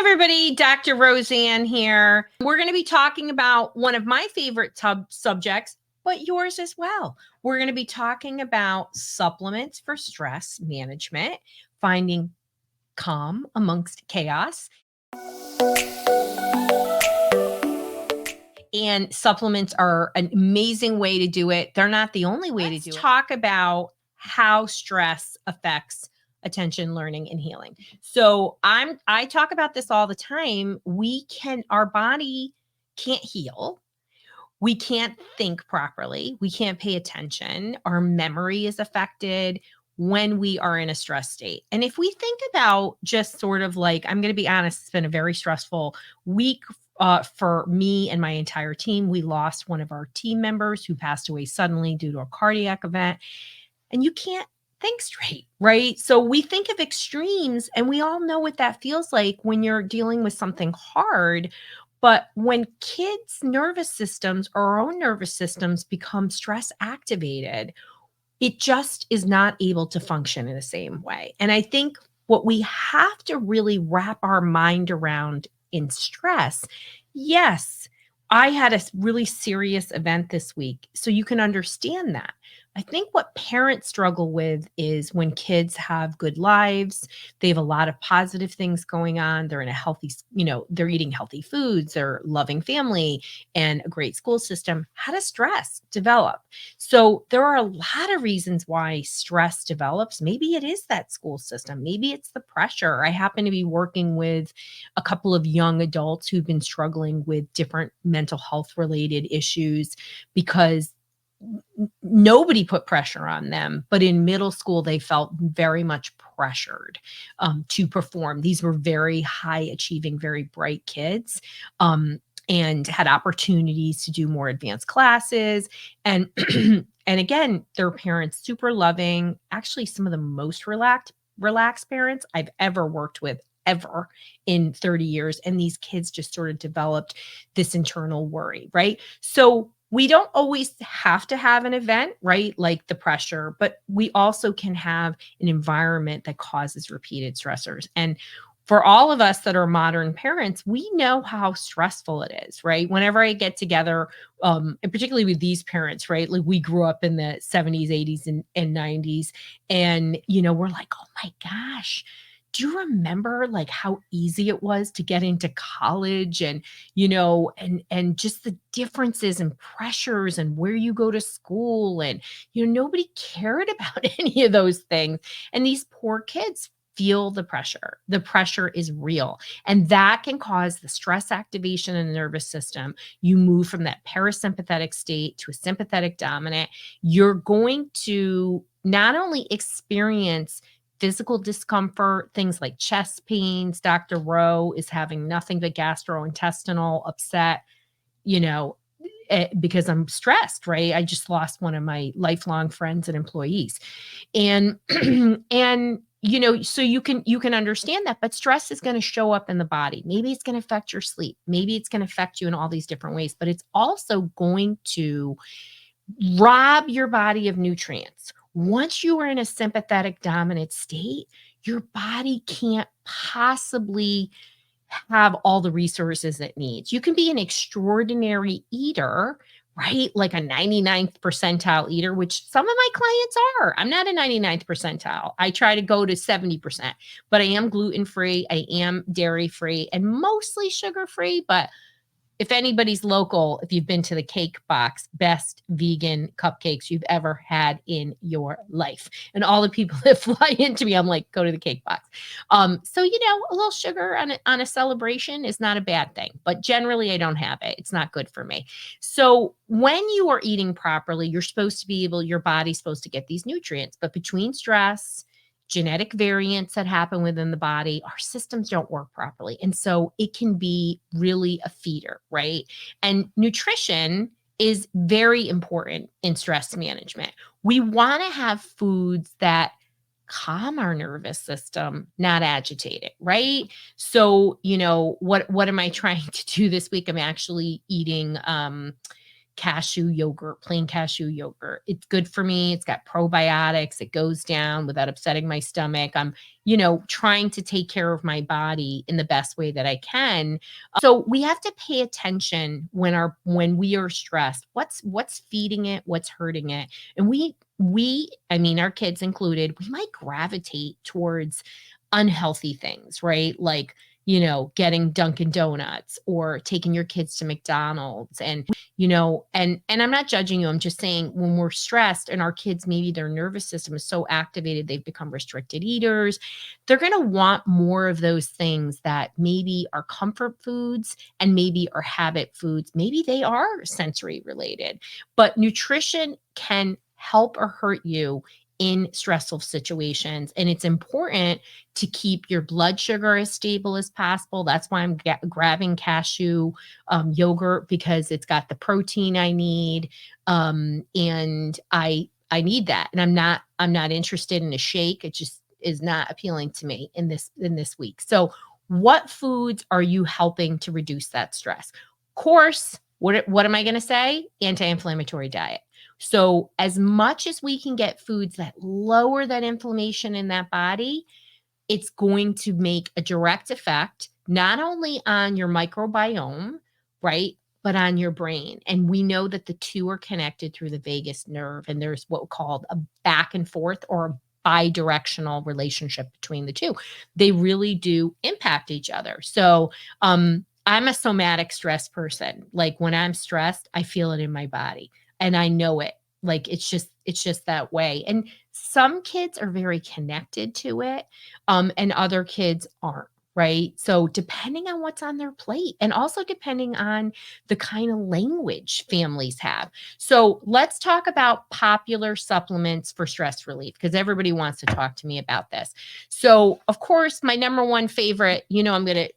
everybody, Dr. Roseann here. We're going to be talking about one of my favorite subjects, but yours as well. We're going to be talking about supplements for stress management, finding calm amongst chaos. And supplements are an amazing way to do it. They're not the only way to do it. Let's talk about how stress affects attention, learning, and healing. So I talk about this all the time. Our body can't heal. We can't think properly. We can't pay attention. Our memory is affected when we are in a stress state. And if we think about just sort of like, I'm going to be honest, it's been a very stressful week for me and my entire team. We lost one of our team members who passed away suddenly due to a cardiac event. And you can't think straight, right? So we think of extremes, and we all know what that feels like when you're dealing with something hard. But when kids' nervous systems or our own nervous systems become stress activated, it just is not able to function in the same way. And I think what we have to really wrap our mind around in stress, yes, I had a really serious event this week, so you can understand that. I think what parents struggle with is when kids have good lives, they have a lot of positive things going on. They're in a healthy, they're eating healthy foods, they're loving family and a great school system. How does stress develop? So there are a lot of reasons why stress develops. Maybe it is that school system. Maybe it's the pressure. I happen to be working with a couple of young adults who've been struggling with different mental health related issues because nobody put pressure on them, but in middle school, they felt very much pressured to perform. These were very high achieving, very bright kids, and had opportunities to do more advanced classes. And, and again, their parents, super loving, actually some of the most relaxed parents I've ever worked with ever in 30 years. And these kids just sort of developed this internal worry, right? So we don't always have to have an event, right? Like the pressure, but we also can have an environment that causes repeated stressors. And for all of us that are modern parents, we know how stressful it is, right? Whenever I get together, and particularly with these parents, right? Like we grew up in the 70s, 80s, and 90s. And, we're like, oh my gosh, do you remember like how easy it was to get into college and, and just the differences and pressures and where you go to school and, nobody cared about any of those things. And these poor kids feel the pressure. The pressure is real. And that can cause the stress activation in the nervous system. You move from that parasympathetic state to a sympathetic dominant. You're going to not only experience physical discomfort, things like chest pains. Dr. Rowe is having nothing but gastrointestinal upset, because I'm stressed, right? I just lost one of my lifelong friends and employees. And, so you can understand that, but stress is going to show up in the body. Maybe it's going to affect your sleep. Maybe it's going to affect you in all these different ways, but it's also going to rob your body of nutrients. Once you are in a sympathetic dominant state, your body can't possibly have all the resources it needs. You can be an extraordinary eater, right? Like a 99th percentile eater, which some of my clients are. I'm not a 99th percentile. I try to go to 70%, but I am gluten-free. I am dairy-free and mostly sugar-free, but if anybody's local, if you've been to the Cake Box, best vegan cupcakes you've ever had in your life. And all the people that fly into me, I'm like, go to the Cake Box. So, a little sugar on a celebration is not a bad thing, but generally I don't have it. It's not good for me. So when you are eating properly, you're supposed to be your body's supposed to get these nutrients, but between stress, genetic variants that happen within the body, our systems don't work properly. And so it can be really a feeder, right? And nutrition is very important in stress management. We want to have foods that calm our nervous system, not agitate it, right? So, what am I trying to do this week? I'm actually eating cashew yogurt, plain cashew yogurt. It's good for me. It's got probiotics. It goes down without upsetting my stomach. I'm, trying to take care of my body in the best way that I can. So we have to pay attention when we are stressed. What's feeding it? What's hurting it? And I mean, our kids included, we might gravitate towards unhealthy things, right? Like, getting Dunkin' Donuts or taking your kids to McDonald's and I'm not judging you. I'm just saying when we're stressed and our kids, maybe their nervous system is so activated, they've become restricted eaters. They're going to want more of those things that maybe are comfort foods and maybe are habit foods. Maybe they are sensory related, but nutrition can help or hurt you in stressful situations. And it's important to keep your blood sugar as stable as possible. That's why I'm grabbing cashew yogurt, because it's got the protein I need. And I need that. And I'm not interested in a shake. It just is not appealing to me in this week. So what foods are you helping to reduce that stress? Of course, what am I going to say? Anti-inflammatory diet. So as much as we can get foods that lower that inflammation in that body, it's going to make a direct effect, not only on your microbiome, right, but on your brain. And we know that the two are connected through the vagus nerve. And there's what we call a back and forth or a bi-directional relationship between the two. They really do impact each other. So, I'm a somatic stress person. Like when I'm stressed, I feel it in my body and I know it. Like it's just that way. And some kids are very connected to it, and other kids aren't, right? So depending on what's on their plate and also depending on the kind of language families have. So let's talk about popular supplements for stress relief, because everybody wants to talk to me about this. So of course, my number one favorite, I'm going to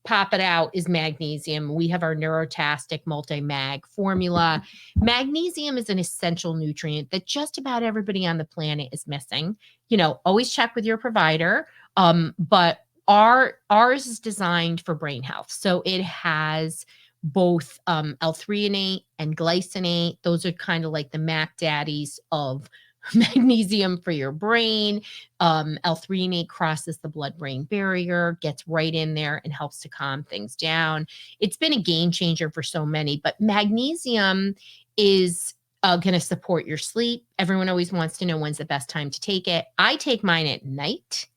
pop it out, is magnesium. We have our Neurotastic Multi-Mag formula. Magnesium is an essential nutrient that just about everybody on the planet is missing. Always check with your provider. But ours is designed for brain health. So it has both L-threonate and glycinate. Those are kind of like the Mac daddies of magnesium for your brain. L-threonate crosses the blood-brain barrier, gets right in there and helps to calm things down. It's been a game changer for so many, but magnesium is going to support your sleep. Everyone always wants to know when's the best time to take it. I take mine at night.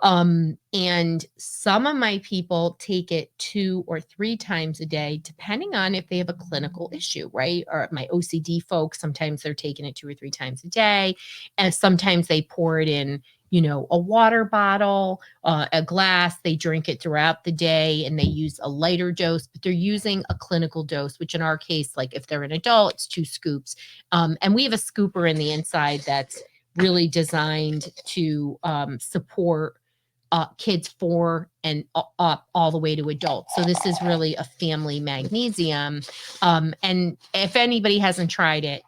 And some of my people take it 2 or 3 times a day, depending on if they have a clinical issue, right? Or my OCD folks, sometimes they're taking it 2 or 3 times a day. And sometimes they pour it in, a water bottle, a glass, they drink it throughout the day and they use a lighter dose, but they're using a clinical dose, which in our case, like if they're an adult, it's 2 scoops. And we have a scooper in the inside that's really designed to support kids 4 and up all the way to adults. So this is really a family magnesium. And if anybody hasn't tried it,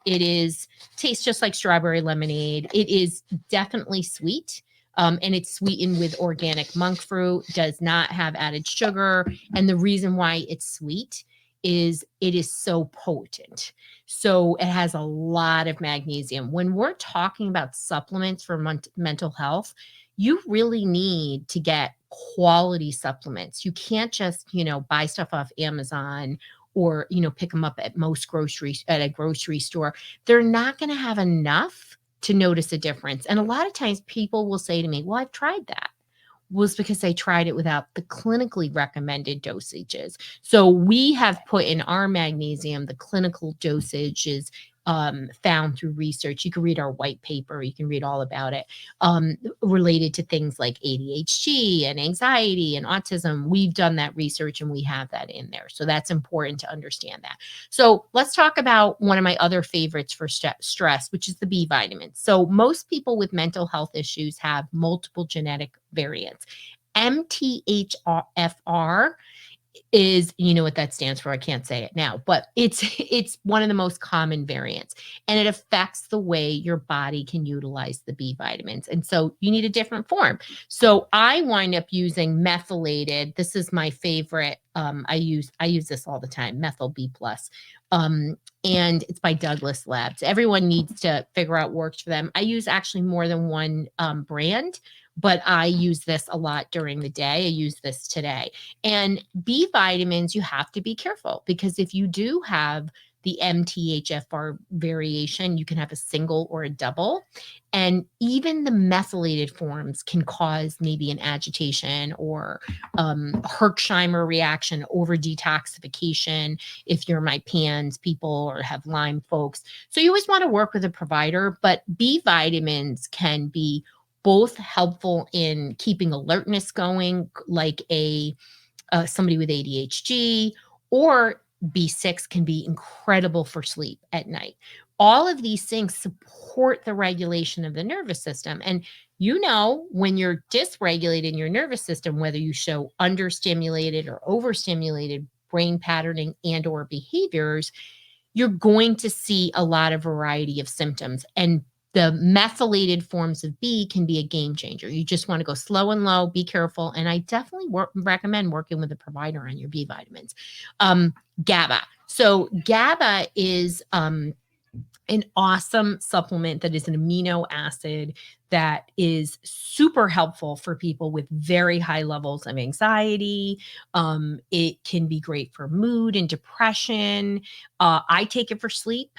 tastes just like strawberry lemonade. It is definitely sweet. And it's sweetened with organic monk fruit, does not have added sugar. And the reason why it's sweet is it is so potent. So it has a lot of magnesium. When we're talking about supplements for mental health, you really need to get quality supplements. You can't just, buy stuff off Amazon or, pick them up at a grocery store. They're not going to have enough to notice a difference. And a lot of times people will say to me, well, I've tried that. Was because they tried it without the clinically recommended dosages. So we have put in our magnesium, the clinical dosages found through research. You can read our white paper. You can read all about it related to things like ADHD and anxiety and autism. We've done that research and we have that in there. So that's important to understand that. So let's talk about one of my other favorites for stress, which is the B vitamins. So most people with mental health issues have multiple genetic variants. MTHFR is, what that stands for? I can't say it now, but it's one of the most common variants, and it affects the way your body can utilize the B vitamins. And so you need a different form. So I wind up using methylated. This is my favorite I use this all the time, methyl B plus. And it's by Douglas Labs. Everyone needs to figure out what works for them. I use actually more than one brand, but I use this a lot during the day. I use this today. And B vitamins, you have to be careful, because if you do have the MTHFR variation, you can have a single or a double. And even the methylated forms can cause maybe an agitation or Herxheimer reaction, over detoxification, if you're my PANS people or have Lyme folks. So you always want to work with a provider, but B vitamins can be both helpful in keeping alertness going, like somebody with ADHD, or B6 can be incredible for sleep at night. All of these things support the regulation of the nervous system. And when you're dysregulated in your nervous system, whether you show understimulated or overstimulated brain patterning and or behaviors, you're going to see a lot of variety of symptoms. And the methylated forms of B can be a game changer. You just want to go slow and low, be careful. And I definitely recommend working with a provider on your B vitamins. GABA. So GABA is an awesome supplement that is an amino acid that is super helpful for people with very high levels of anxiety. It can be great for mood and depression. I take it for sleep.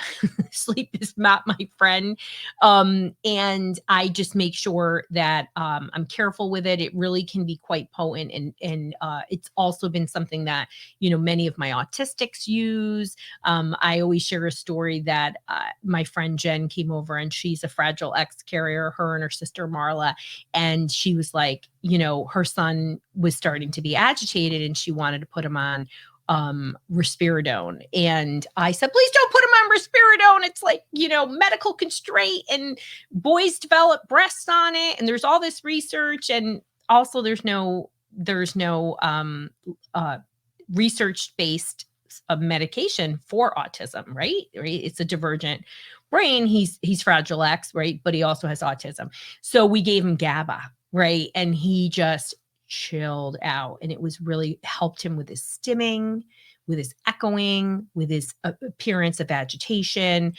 Sleep is not my friend. And I just make sure that I'm careful with it. It really can be quite potent. And it's also been something that, many of my autistics use. I always share a story that my friend Jen came over, and she's a Fragile X carrier, her and her sister Marla. And she was like, her son was starting to be agitated and she wanted to put him on risperidone. And I said, please don't put him on risperidone. It's like, medical constraint, and boys develop breasts on it. And there's all this research. And also there's no research-based medication for autism, right? It's a divergent brain. He's Fragile X, right? But he also has autism. So we gave him GABA, right? And he just chilled out, and it was really helped him with his stimming, with his echoing, with his appearance of agitation.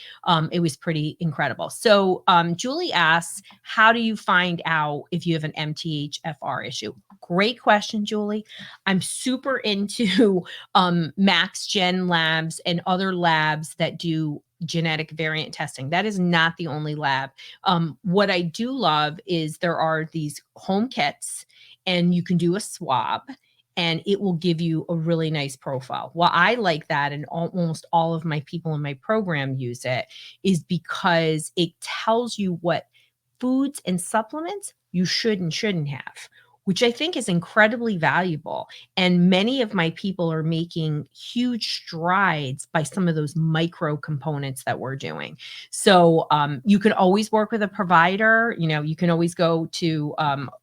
It was pretty incredible. So Julie asks, how do you find out if you have an MTHFR issue? Great question, Julie. I'm super into Max Gen Labs and other labs that do genetic variant testing. That is not the only lab. What I do love is there are these home kits, and you can do a swab, and it will give you a really nice profile. Well, I like that, and almost all of my people in my program use it, is because it tells you what foods and supplements you should and shouldn't have, which I think is incredibly valuable. And many of my people are making huge strides by some of those micro components that we're doing. So you can always work with a provider. You can always go to,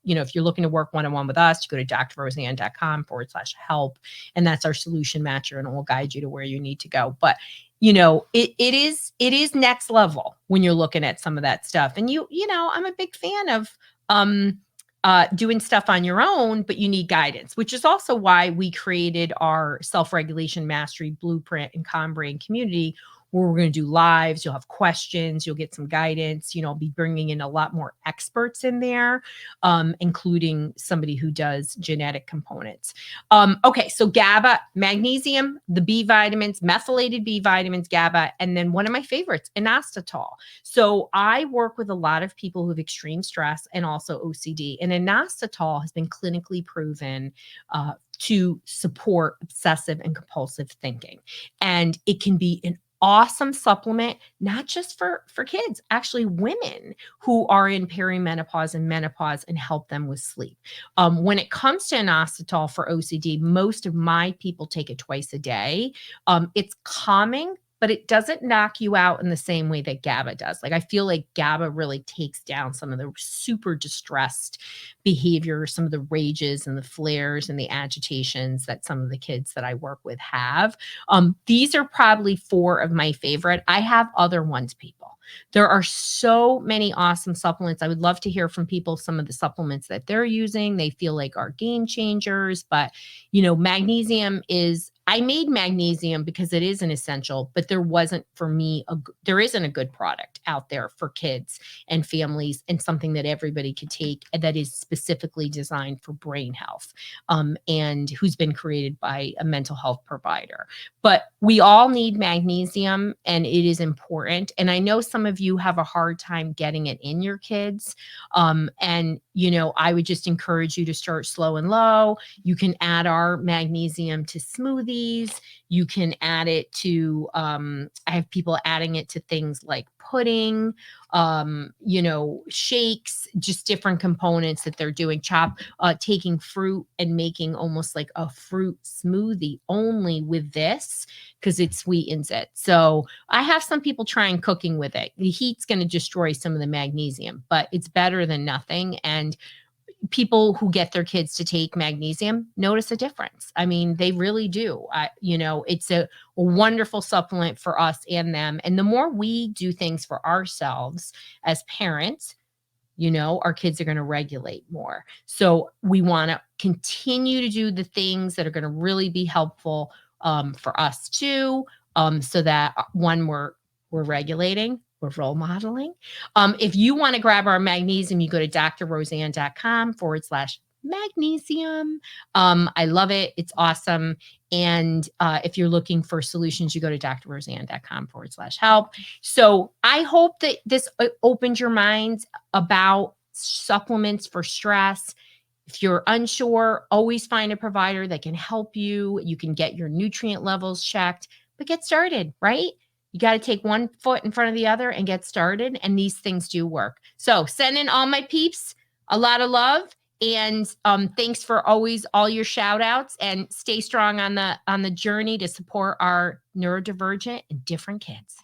if you're looking to work one-on-one with us, you go to drroseann.com/help. And that's our solution matcher, and it will guide you to where you need to go. But it is next level when you're looking at some of that stuff. And I'm a big fan of doing stuff on your own, but you need guidance, which is also why we created our self-regulation mastery blueprint and Calm Brain community, where we're going to do lives. You'll have questions, you'll get some guidance. I'll be bringing in a lot more experts in there, including somebody who does genetic components. Okay, so GABA, magnesium, the B vitamins, methylated B vitamins, GABA, and then one of my favorites, inositol. So I work with a lot of people who have extreme stress and also OCD, and inositol has been clinically proven to support obsessive and compulsive thinking. And it can be an awesome supplement, not just for kids, actually women who are in perimenopause and menopause, and help them with sleep. When it comes to inositol for OCD, most of my people take it twice a day. It's calming, but it doesn't knock you out in the same way that GABA does. Like, I feel like GABA really takes down some of the super distressed behavior, some of the rages and the flares and the agitations that some of the kids that I work with have. These are probably 4 of my favorite. I have other ones, people. There are so many awesome supplements. I would love to hear from people some of the supplements that they're using, they feel like are game changers. But, magnesium is, I made magnesium because it is an essential, but there wasn't for me, there isn't a good product out there for kids and families, and something that everybody could take that is specifically designed for brain health, and who's been created by a mental health provider. But we all need magnesium, and it is important. And I know some of you have a hard time getting it in your kids. And, I would just encourage you to start slow and low. You can add our magnesium to smoothies. You can add it to, I have people adding it to things like pudding, shakes, just different components that they're doing. Taking fruit and making almost like a fruit smoothie only with this, because it sweetens it. So I have some people trying cooking with it. The heat's going to destroy some of the magnesium, but it's better than nothing. And people who get their kids to take magnesium notice a difference. I mean, they really do. It's a wonderful supplement for us and them. And the more we do things for ourselves as parents, our kids are going to regulate more. So we want to continue to do the things that are going to really be helpful for us too, so that one, we're regulating, we're role modeling. If you want to grab our magnesium, you go to drroseann.com/magnesium. I love it. It's awesome. And if you're looking for solutions, you go to drroseann.com/help. So I hope that this opened your minds about supplements for stress. If you're unsure, always find a provider that can help you. You can get your nutrient levels checked, but get started, right? You got to take one foot in front of the other and get started. And these things do work. So send in all my peeps a lot of love. And thanks for always all your shout outs, and stay strong on the journey to support our neurodivergent and different kids.